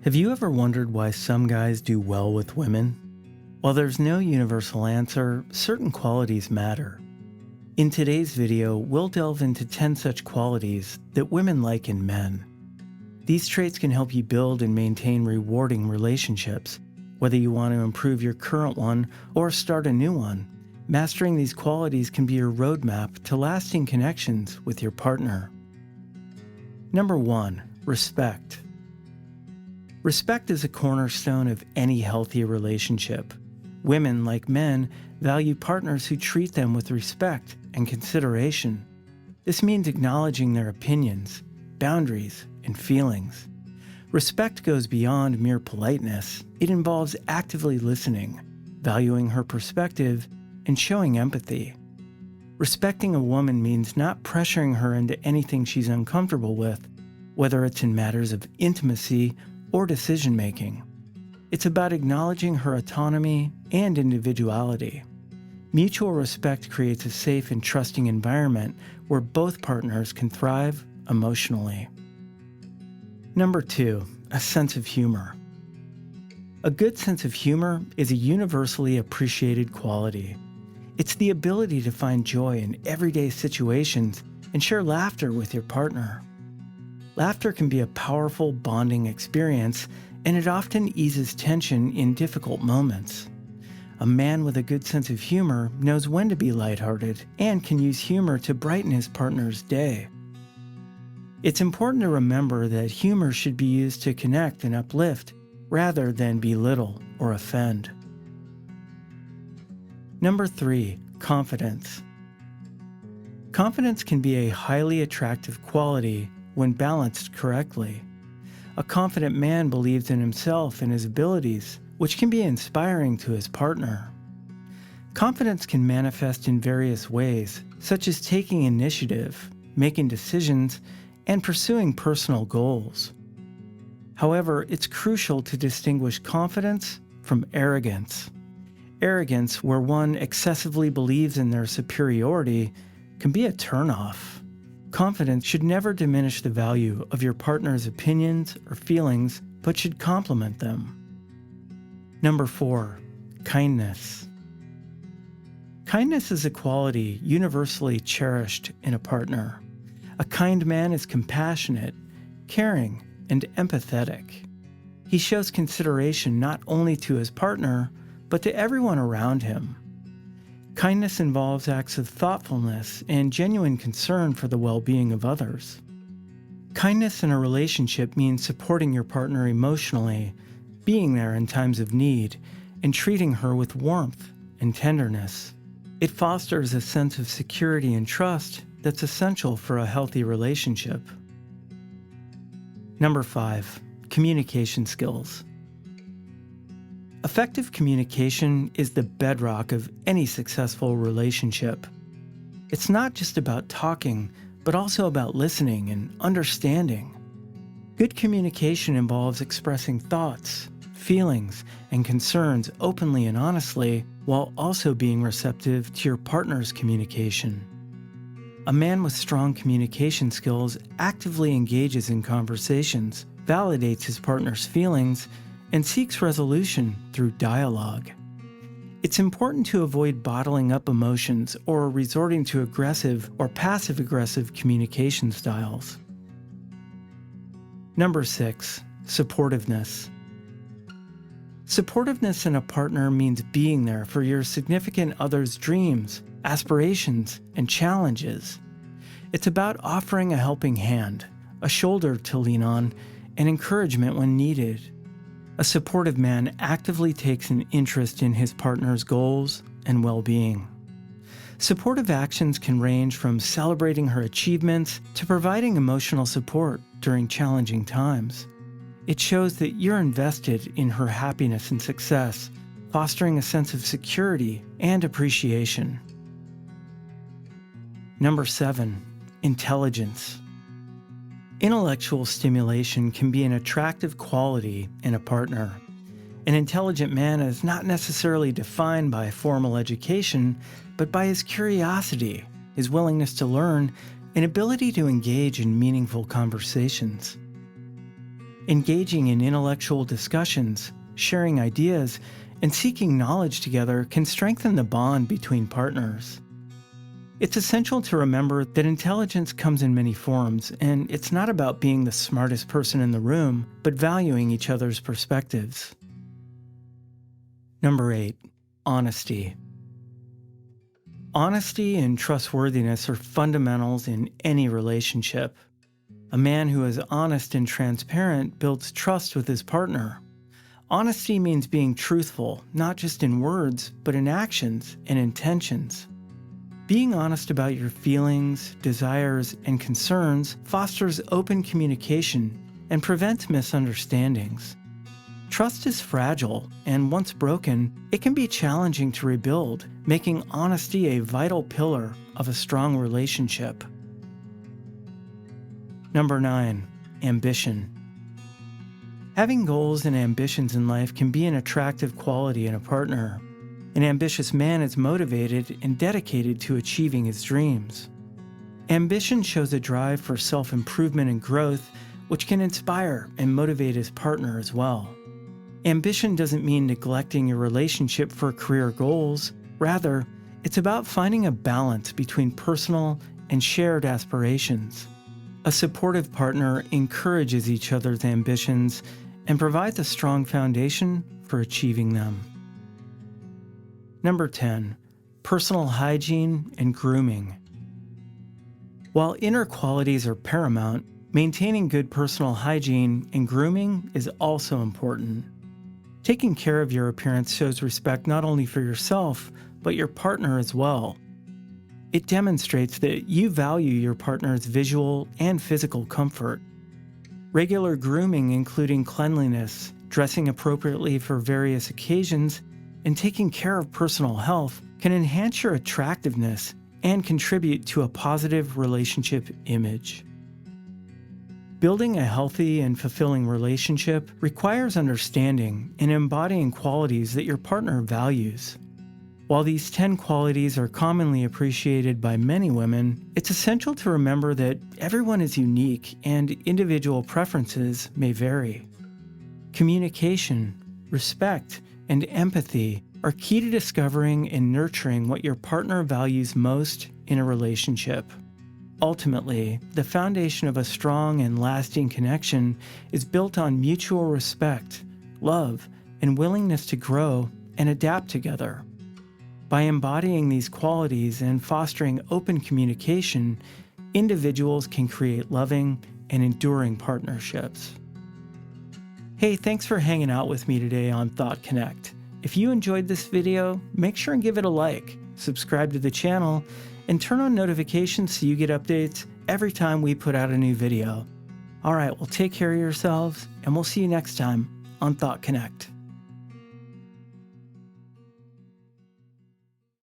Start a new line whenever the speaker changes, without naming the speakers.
Have you ever wondered why some guys do well with women? While there's no universal answer, certain qualities matter. In today's video, we'll delve into 10 such qualities that women like in men. These traits can help you build and maintain rewarding relationships. Whether you want to improve your current one or start a new one, mastering these qualities can be your roadmap to lasting connections with your partner. Number 1. Respect. Respect is a cornerstone of any healthy relationship. Women, like men, value partners who treat them with respect and consideration. This means acknowledging their opinions, boundaries, and feelings. Respect goes beyond mere politeness. It involves actively listening, valuing her perspective, and showing empathy. Respecting a woman means not pressuring her into anything she's uncomfortable with, whether it's in matters of intimacy or decision-making. It's about acknowledging her autonomy and individuality. Mutual respect creates a safe and trusting environment where both partners can thrive emotionally. Number 2, a sense of humor. A good sense of humor is a universally appreciated quality. It's the ability to find joy in everyday situations and share laughter with your partner. Laughter can be a powerful bonding experience, and it often eases tension in difficult moments. A man with a good sense of humor knows when to be lighthearted and can use humor to brighten his partner's day. It's important to remember that humor should be used to connect and uplift rather than belittle or offend. Number 3, confidence. Confidence can be a highly attractive quality when balanced correctly. A confident man believes in himself and his abilities, which can be inspiring to his partner. Confidence can manifest in various ways, such as taking initiative, making decisions, and pursuing personal goals. However, it's crucial to distinguish confidence from arrogance. Arrogance, where one excessively believes in their superiority, can be a turnoff. Confidence should never diminish the value of your partner's opinions or feelings, but should complement them. Number 4, kindness. Kindness is a quality universally cherished in a partner. A kind man is compassionate, caring, and empathetic. He shows consideration not only to his partner, but to everyone around him. Kindness involves acts of thoughtfulness and genuine concern for the well-being of others. Kindness in a relationship means supporting your partner emotionally, being there in times of need, and treating her with warmth and tenderness. It fosters a sense of security and trust that's essential for a healthy relationship. Number 5, communication skills. Effective communication is the bedrock of any successful relationship. It's not just about talking, but also about listening and understanding. Good communication involves expressing thoughts, feelings, and concerns openly and honestly, while also being receptive to your partner's communication. A man with strong communication skills actively engages in conversations, validates his partner's feelings, and seeks resolution through dialogue. It's important to avoid bottling up emotions or resorting to aggressive or passive-aggressive communication styles. Number 6, supportiveness. Supportiveness in a partner means being there for your significant other's dreams, aspirations, and challenges. It's about offering a helping hand, a shoulder to lean on, and encouragement when needed. A supportive man actively takes an interest in his partner's goals and well-being. Supportive actions can range from celebrating her achievements to providing emotional support during challenging times. It shows that you're invested in her happiness and success, fostering a sense of security and appreciation. Number 7, intelligence. Intellectual stimulation can be an attractive quality in a partner. An intelligent man is not necessarily defined by formal education, but by his curiosity, his willingness to learn, and ability to engage in meaningful conversations. Engaging in intellectual discussions, sharing ideas, and seeking knowledge together can strengthen the bond between partners. It's essential to remember that intelligence comes in many forms, and it's not about being the smartest person in the room, but valuing each other's perspectives. Number 8. Honesty. Honesty and trustworthiness are fundamentals in any relationship. A man who is honest and transparent builds trust with his partner. Honesty means being truthful, not just in words, but in actions and intentions. Being honest about your feelings, desires, and concerns fosters open communication and prevents misunderstandings. Trust is fragile, and once broken, it can be challenging to rebuild, making honesty a vital pillar of a strong relationship. Number 9. Ambition. Having goals and ambitions in life can be an attractive quality in a partner. An ambitious man is motivated and dedicated to achieving his dreams. Ambition shows a drive for self-improvement and growth, which can inspire and motivate his partner as well. Ambition doesn't mean neglecting your relationship for career goals. Rather, it's about finding a balance between personal and shared aspirations. A supportive partner encourages each other's ambitions and provides a strong foundation for achieving them. Number 10. Personal hygiene and grooming. While inner qualities are paramount, maintaining good personal hygiene and grooming is also important. Taking care of your appearance shows respect not only for yourself, but your partner as well. It demonstrates that you value your partner's visual and physical comfort. Regular grooming, including cleanliness, dressing appropriately for various occasions, and taking care of personal health, can enhance your attractiveness and contribute to a positive relationship image. Building a healthy and fulfilling relationship requires understanding and embodying qualities that your partner values. While these 10 qualities are commonly appreciated by many women, it's essential to remember that everyone is unique and individual preferences may vary. Communication, respect, and empathy are key to discovering and nurturing what your partner values most in a relationship. Ultimately, the foundation of a strong and lasting connection is built on mutual respect, love, and willingness to grow and adapt together. By embodying these qualities and fostering open communication, individuals can create loving and enduring partnerships. Hey, thanks for hanging out with me today on Thought Connect. If you enjoyed this video, make sure and give it a like, subscribe to the channel, and turn on notifications so you get updates every time we put out a new video. All right, well, take care of yourselves, and we'll see you next time on Thought Connect.